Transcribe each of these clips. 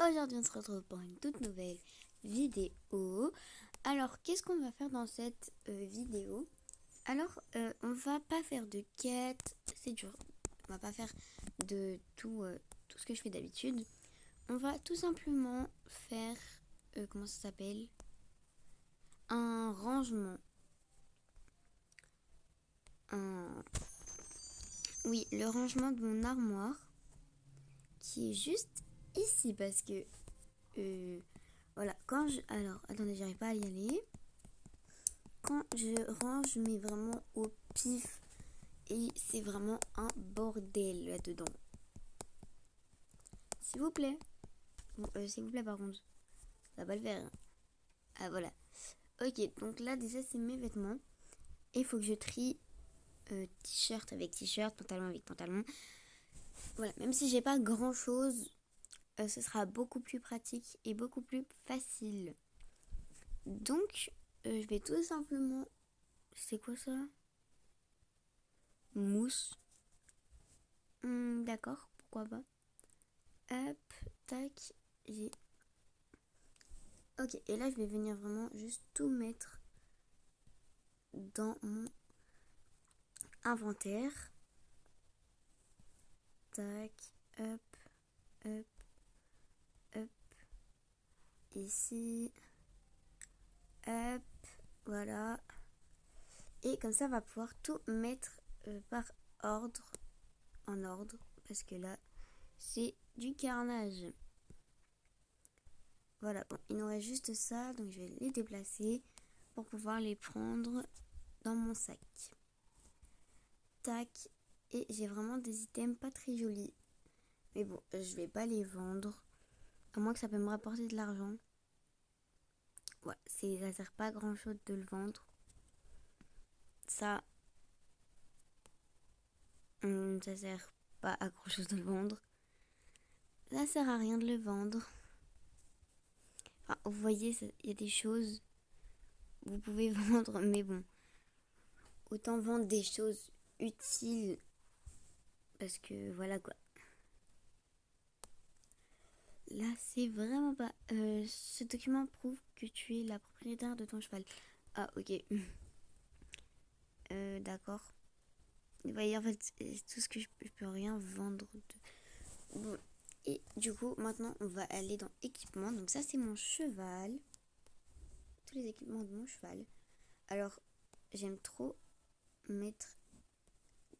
Aujourd'hui on se retrouve pour une toute nouvelle vidéo. Alors qu'est-ce qu'on va faire dans cette vidéo? Alors on va pas faire de quête, c'est dur. On va pas faire de tout ce que je fais d'habitude. On va tout simplement faire, comment ça s'appelle? Un rangement. Oui, le rangement de mon armoire qui est juste ici parce que voilà, alors, attendez, j'arrive pas à y aller. Quand je range, je mets vraiment au pif. Et c'est vraiment un bordel là-dedans. S'il vous plaît. S'il vous plaît, par contre. Ça va pas le faire. Hein. Ah, voilà. Ok, donc là, déjà, c'est mes vêtements. Et il faut que je trie t-shirt avec t-shirt, pantalon avec pantalon. Voilà, même si j'ai pas grand-chose, ce sera beaucoup plus pratique et beaucoup plus facile. Donc, je vais tout simplement... C'est quoi ça? Mousse. D'accord, pourquoi pas. Hop, tac, j'ai... Ok, et là je vais venir vraiment juste tout mettre dans mon inventaire. Tac, hop, hop, hop. Ici. Hop, voilà. Et comme ça, on va pouvoir tout mettre par ordre, en ordre, parce que là, c'est du carnage. Voilà, bon, il nous reste juste ça, donc je vais les déplacer pour pouvoir les prendre dans mon sac. Tac, et j'ai vraiment des items pas très jolis. Mais bon, je vais pas les vendre, à moins que ça peut me rapporter de l'argent. Ouais, ça sert pas à grand chose de le vendre. Ça sert pas à grand chose de le vendre. Ça sert à rien de le vendre. Enfin, vous voyez, il y a des choses vous pouvez vendre, mais bon, autant vendre des choses utiles parce que voilà quoi. Là, c'est vraiment pas. Ce document prouve que tu es la propriétaire de ton cheval. Ah, ok. D'accord. Vous voyez, en fait, tout ce que je peux rien vendre. Bon. Et du coup, maintenant, on va aller dans équipement. Donc, ça, c'est mon cheval. Tous les équipements de mon cheval. Alors, j'aime trop mettre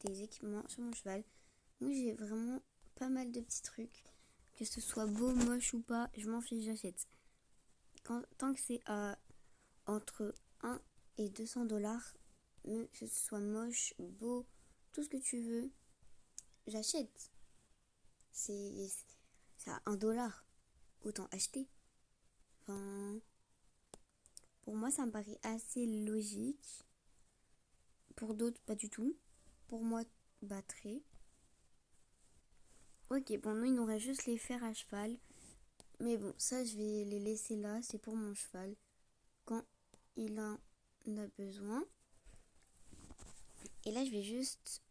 des équipements sur mon cheval. Donc, j'ai vraiment pas mal de petits trucs. Que ce soit beau, moche ou pas, je m'en fiche, j'achète. Tant que c'est entre 1 et 200 $, que ce soit moche, beau, tout ce que tu veux, j'achète. C'est à 1 $. Autant acheter. Enfin, pour moi, ça me paraît assez logique. Pour d'autres, pas du tout. Pour moi, bah, très. Ok, bon, nous, il nous reste juste les fers à cheval. Mais bon, ça, je vais les laisser là. C'est pour mon cheval. Quand il en a besoin. Et là, je vais juste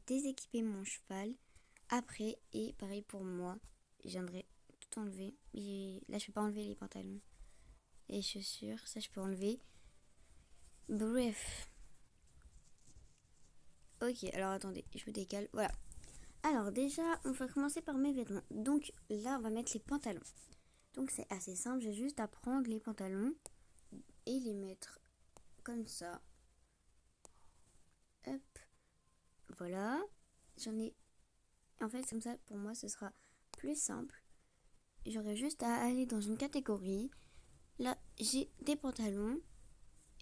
déséquiper mon cheval. Après, et pareil pour moi. Je viendrai tout enlever. Et là, je peux pas enlever les pantalons. Et les chaussures, ça, je peux enlever. Bref. Ok, alors attendez, je me décale. Voilà. Alors déjà, on va commencer par mes vêtements. Donc là, on va mettre les pantalons. Donc c'est assez simple, j'ai juste à prendre les pantalons et les mettre comme ça. Hop. Voilà. J'en ai... En fait, comme ça, pour moi, ce sera plus simple. J'aurais juste à aller dans une catégorie. Là, j'ai des pantalons.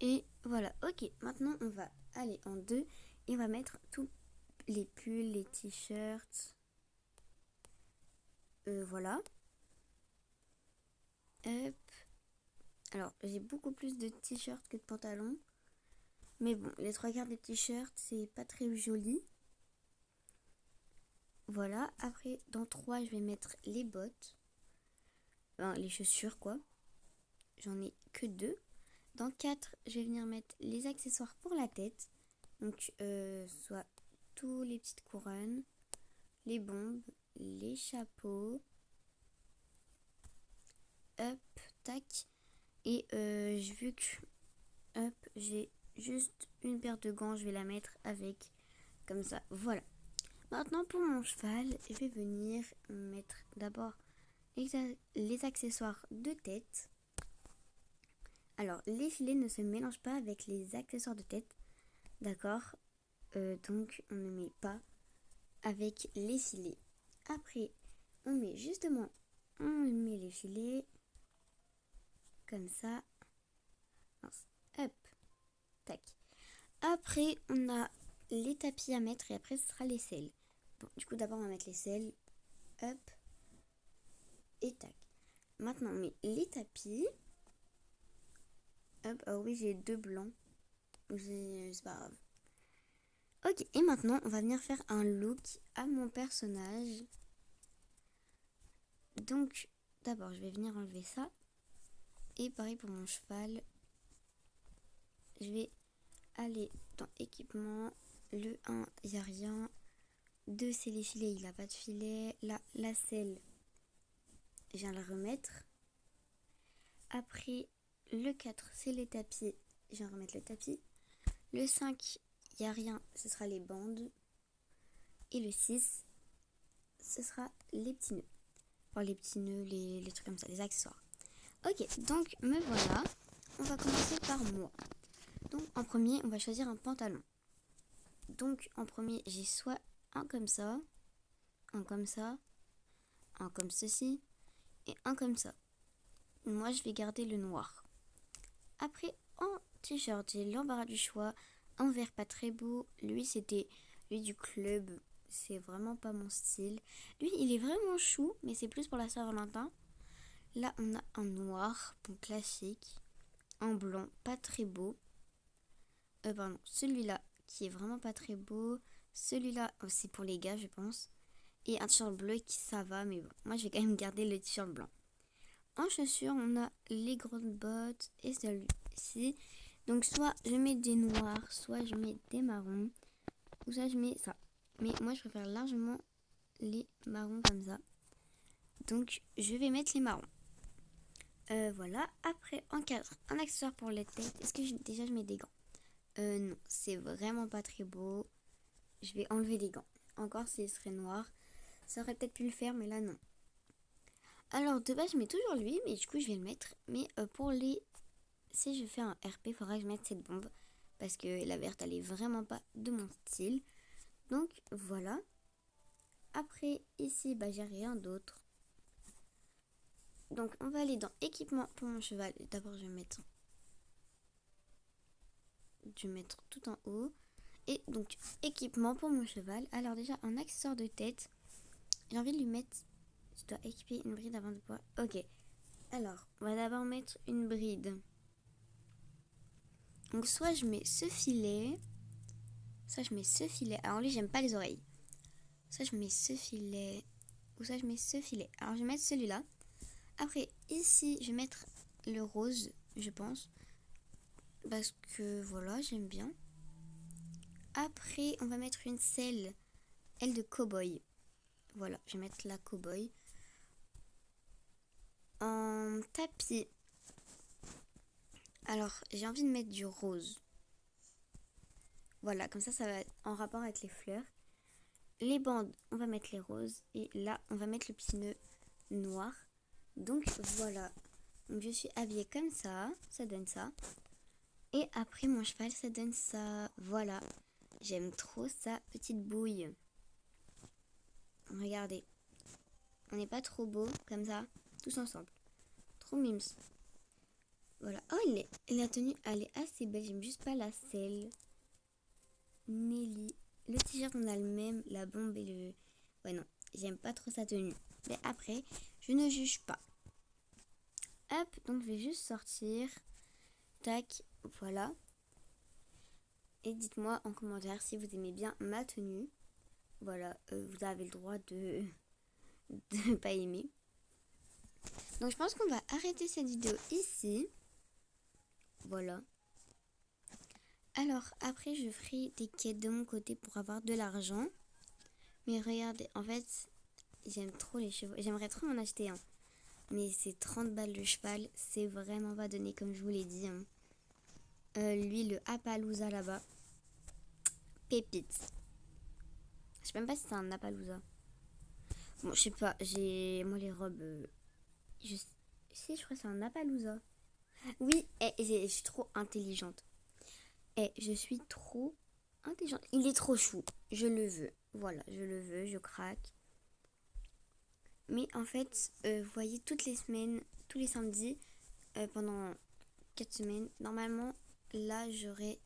Et voilà. Ok, maintenant, on va aller en deux. Et on va mettre tous les pulls, les t-shirts. Voilà. Hop. Alors, j'ai beaucoup plus de t-shirts que de pantalons. Mais bon, les 3/4 des t-shirts, c'est pas très joli. Voilà. Après, dans 3, je vais mettre les bottes. Enfin, les chaussures, quoi. J'en ai que 2. Dans 4, je vais venir mettre les accessoires pour la tête. Donc, soit tous les petites couronnes, les bombes, les chapeaux. tac. Et vu que, hop, j'ai juste une paire de gants, je vais la mettre avec, comme ça, voilà. Maintenant pour mon cheval, je vais venir mettre d'abord les accessoires de tête. Alors, les filets ne se mélangent pas avec les accessoires de tête, d'accord? Donc, on ne met pas avec les filets. Après, on met les filets, comme ça. Hop, tac. Après, on a les tapis à mettre et après, ce sera les selles. Bon, du coup, d'abord, on va mettre les selles. Hop, et tac. Maintenant, on met les tapis. Hop, ah oui, j'ai 2 blancs. C'est pas grave. Ok, et maintenant, on va venir faire un look à mon personnage. Donc, d'abord, je vais venir enlever ça. Et pareil pour mon cheval. Je vais aller dans équipement. Le 1, il n'y a rien. 2, c'est les filets, il n'a pas de filet. Là, la selle, je viens la remettre. Après, le 4, c'est les tapis. Je viens remettre le tapis. Le 5, il n'y a rien, ce sera les bandes. Et le 6, ce sera les petits nœuds. Enfin, les petits nœuds, les trucs comme ça, les accessoires. Ok, donc me voilà. On va commencer par moi. Donc en premier, on va choisir un pantalon. Donc en premier, j'ai soit un comme ça, un comme ça, un comme ceci et un comme ça. Moi, je vais garder le noir. Après, en t-shirt, j'ai l'embarras du choix. Un vert pas très beau. Lui, c'était lui du club. C'est vraiment pas mon style. Lui, il est vraiment chou, mais c'est plus pour la Saint-Valentin. Là, on a un noir, bon classique. Un blanc, pas très beau. Pardon, celui-là, qui est vraiment pas très beau. Celui-là, c'est pour les gars, je pense. Et un t-shirt bleu qui ça va, mais bon, moi, je vais quand même garder le t-shirt blanc. En chaussures, on a les grandes bottes et celle-ci. Donc, soit je mets des noirs, soit je mets des marrons, ou soit je mets ça. Mais moi, je préfère largement les marrons comme ça. Donc, je vais mettre les marrons. Voilà. Après, en 4, un accessoire pour les têtes. Est-ce que déjà je mets des gants? Non, c'est vraiment pas très beau. Je vais enlever les gants. Encore, ce serait noir. Ça aurait peut-être pu le faire, mais là, non. Alors, de base, je mets toujours lui, mais du coup, je vais le mettre. Mais pour les... Si je fais un RP, il faudra que je mette cette bombe. Parce que la verte, elle est vraiment pas de mon style. Donc, voilà. Après, ici, bah, j'ai rien d'autre. Donc, on va aller dans équipement pour mon cheval. D'abord, je vais mettre tout en haut. Et donc, équipement pour mon cheval. Alors, déjà, un accessoire de tête. J'ai envie de lui mettre... Je dois équiper une bride avant de pouvoir... Ok. Alors, on va d'abord mettre une bride. Donc, soit je mets ce filet. Soit je mets ce filet. Alors, lui, j'aime pas les oreilles. Soit je mets ce filet. Ou soit je mets ce filet. Alors, je vais mettre celui-là. Après, ici, je vais mettre le rose, je pense. Parce que, voilà, j'aime bien. Après, on va mettre une selle, elle de cow-boy. Voilà, je vais mettre la cow-boy. En tapis. Alors, j'ai envie de mettre du rose. Voilà, comme ça va être en rapport avec les fleurs. Les bandes, on va mettre les roses. Et là, on va mettre le petit nœud noir. Donc, voilà. Donc, je suis habillée comme ça. Ça donne ça. Et après, mon cheval, ça donne ça. Voilà. J'aime trop sa petite bouille. Regardez. On n'est pas trop beau comme ça, tous ensemble. Trop mimes. Voilà. Oh, la tenue, elle est assez belle. J'aime juste pas la selle. Nelly. Le t-shirt, on a le même. La bombe et le... Ouais, non. J'aime pas trop sa tenue. Mais après, je ne juge pas. Hop, donc je vais juste sortir. Tac, voilà. Et dites-moi en commentaire si vous aimez bien ma tenue. Voilà, vous avez le droit de ne pas aimer. Donc je pense qu'on va arrêter cette vidéo ici. Voilà. Alors après je ferai des quêtes de mon côté pour avoir de l'argent. Mais regardez, en fait, j'aime trop les chevaux. J'aimerais trop m'en acheter un. Mais c'est 30 balles le cheval. C'est vraiment pas donné comme je vous l'ai dit. Hein. Lui, le Appaloosa là-bas. Pépite. Je sais même pas si c'est un Appaloosa. Bon, je sais pas. Moi, les robes... Si, je crois que c'est un Appaloosa. Oui, je suis trop intelligente. Je suis trop intelligente. Il est trop chou. Je le veux. Voilà, je le veux. Je craque. Mais en fait, vous voyez, toutes les semaines, tous les samedis, pendant 4 semaines, normalement, là, j'aurai...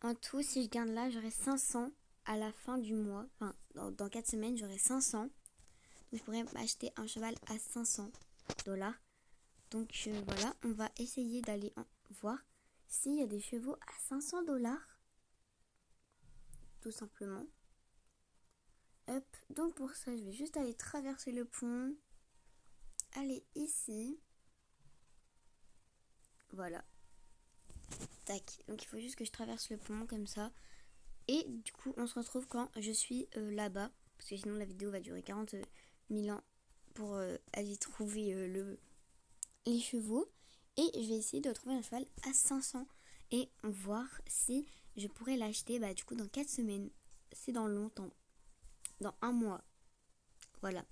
En tout, si je garde là, j'aurai 500 à la fin du mois. Enfin, dans 4 semaines, j'aurai 500. Donc, je pourrais m'acheter un cheval à 500 $. Donc, voilà, on va essayer d'aller voir s'il y a des chevaux à 500 $. Tout simplement. Hop, donc pour ça, je vais juste aller traverser le pont. Aller ici. Voilà. Tac. Donc il faut juste que je traverse le pont comme ça. Et du coup, on se retrouve quand je suis là-bas. Parce que sinon, la vidéo va durer 40 000 ans pour aller trouver les chevaux. Et je vais essayer de trouver un cheval à 500. Et voir si je pourrais l'acheter du coup dans 4 semaines. C'est dans longtemps. Dans un mois. Voilà.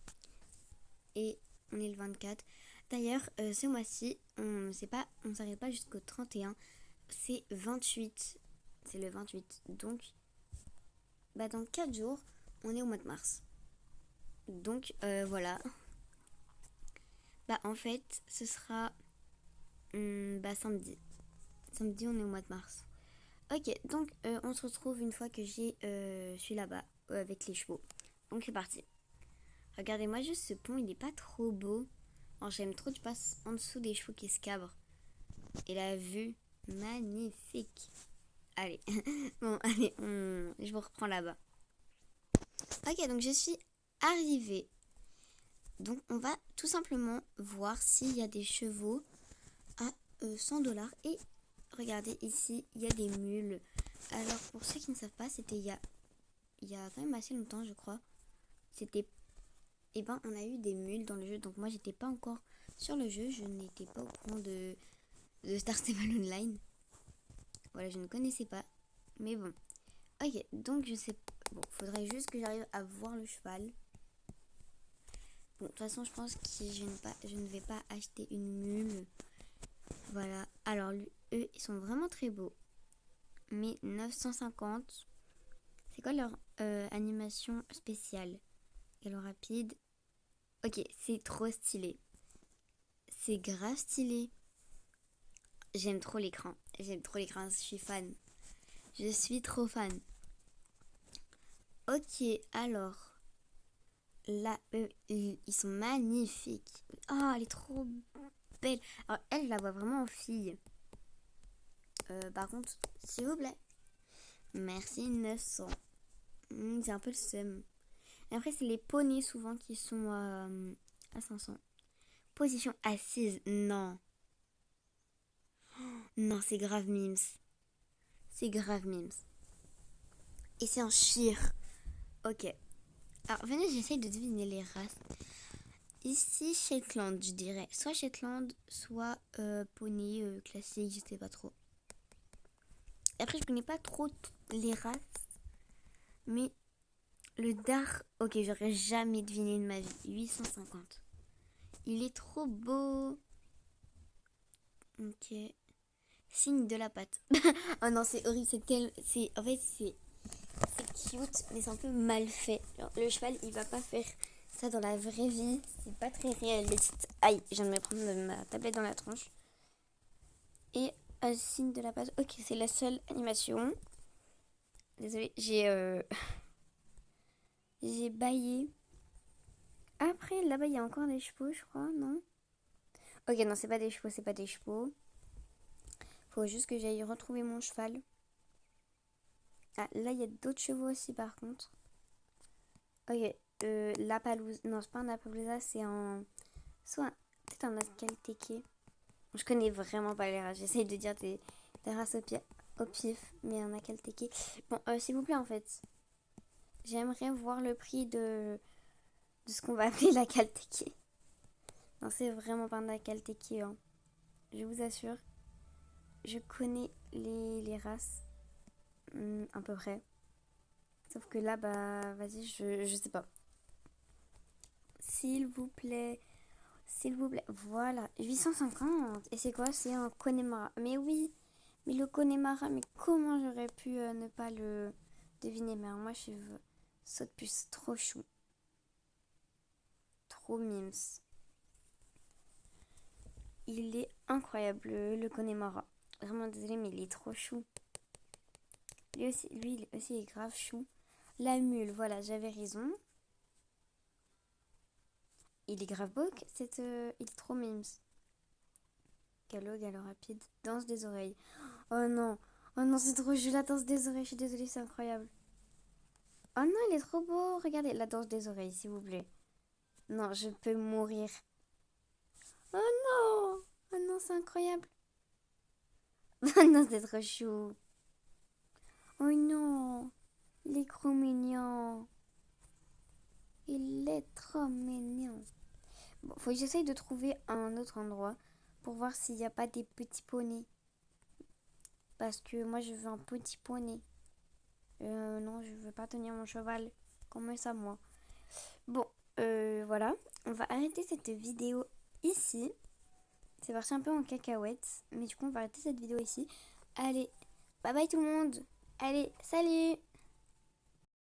Et on est le 24. D'ailleurs, ce mois-ci, on s'arrête pas jusqu'au 31. C'est 28. C'est le 28. Donc, dans 4 jours, on est au mois de mars. Donc, voilà. En fait, ce sera samedi. Samedi, on est au mois de mars. Ok, donc on se retrouve une fois que je suis là-bas avec les chevaux. Donc, c'est parti. Regardez-moi juste ce pont, il est pas trop beau. Oh, j'aime trop, tu passes en dessous des chevaux qui se cabrent. Et la vue, magnifique. Allez, bon, allez, je vous reprends là-bas. Ok, donc je suis arrivée. Donc, on va tout simplement voir s'il y a des chevaux à 100 $. Et regardez, ici, il y a des mules. Alors, pour ceux qui ne savent pas, c'était il y a quand même assez longtemps, je crois. C'était... on a eu des mules dans le jeu. Donc, moi, j'étais pas encore sur le jeu. Je n'étais pas au courant de Star Stable Online. Voilà, je ne connaissais pas. Mais bon. Ok, donc je sais... Bon, faudrait juste que j'arrive à voir le cheval. Bon, de toute façon, je pense que je ne vais pas acheter une mule. Voilà. Alors, eux, ils sont vraiment très beaux. Mais 950. C'est quoi leur animation spéciale? Galop rapide. Ok, c'est trop stylé. C'est grave stylé. J'aime trop l'écran. J'aime trop l'écran, je suis fan. Je suis trop fan. Ok, alors. Là, eux, ils sont magnifiques. Oh, elle est trop belle. Alors, elle, je la vois vraiment en fille. Par contre, s'il vous plaît. Merci 900. C'est un peu le seum. Et après, c'est les poneys souvent qui sont à 500. Position assise. Non. Non, c'est grave mimes. C'est grave mimes. Et c'est un shire. Ok. Alors, venez, j'essaye de deviner les races. Ici, Shetland, je dirais. Soit Shetland, soit poney classique, je sais pas trop. Après, je connais pas trop les races. Mais le dard, ok, j'aurais jamais deviné de ma vie. 850. Il est trop beau. Ok. Signe de la patte. Oh non, c'est horrible. En fait, c'est cute, mais c'est un peu mal fait. Alors, le cheval, il va pas faire ça dans la vraie vie. C'est pas très réaliste. Aïe, je viens de me prendre ma tablette dans la tronche. Et signe de la patte. Ok, c'est la seule animation. Désolée, j'ai baillé. Après, là-bas, il y a encore des chevaux, je crois, non? Ok, non, c'est pas des chevaux, c'est pas des chevaux. Faut juste que j'aille retrouver mon cheval. Ah, là, il y a d'autres chevaux aussi, par contre. Ok, l'Appaloosa. Non, c'est pas un Appaloosa, c'est un... Peut-être un Akhal-Teke. Je connais vraiment pas les races. J'essaye de dire des races au pif, mais un Akhal-Teke. Bon, s'il vous plaît, en fait. J'aimerais voir le prix de ce qu'on va appeler l'Akhal-Teke. Non, c'est vraiment Panda Calteki, hein. Je vous assure. Je connais les races, à peu près. Sauf que là, bah, vas-y, je sais pas. S'il vous plaît. S'il vous plaît. Voilà. 850. Et c'est quoi? C'est un Connemara. Mais oui. Mais le Connemara, mais comment j'aurais pu ne pas le deviner? Mais alors moi, je veux saut de puce. Trop chou. Trop mimes. Il est incroyable, le Connemara. Vraiment désolé, mais il est trop chou. Lui aussi, il est grave chou. La mule, voilà, j'avais raison. Il est grave beau, il est trop mimes. Galop rapide. Danse des oreilles. Oh non, c'est trop chou, la danse des oreilles. Je suis désolée, c'est incroyable. Oh non, il est trop beau. Regardez, la danse des oreilles, s'il vous plaît. Non, je peux mourir. Oh non. Oh non, c'est incroyable. Oh non, c'est trop chou. Oh non. Il est trop mignon. Il est trop mignon. Bon, faut que j'essaye de trouver un autre endroit pour voir s'il n'y a pas des petits poneys. Parce que moi, je veux un petit poney. Non, je veux pas tenir mon cheval. Comment ça, moi? Bon, voilà. On va arrêter cette vidéo ici. C'est parti un peu en cacahuète. Mais du coup, on va arrêter cette vidéo ici. Allez, bye bye tout le monde. Allez, salut!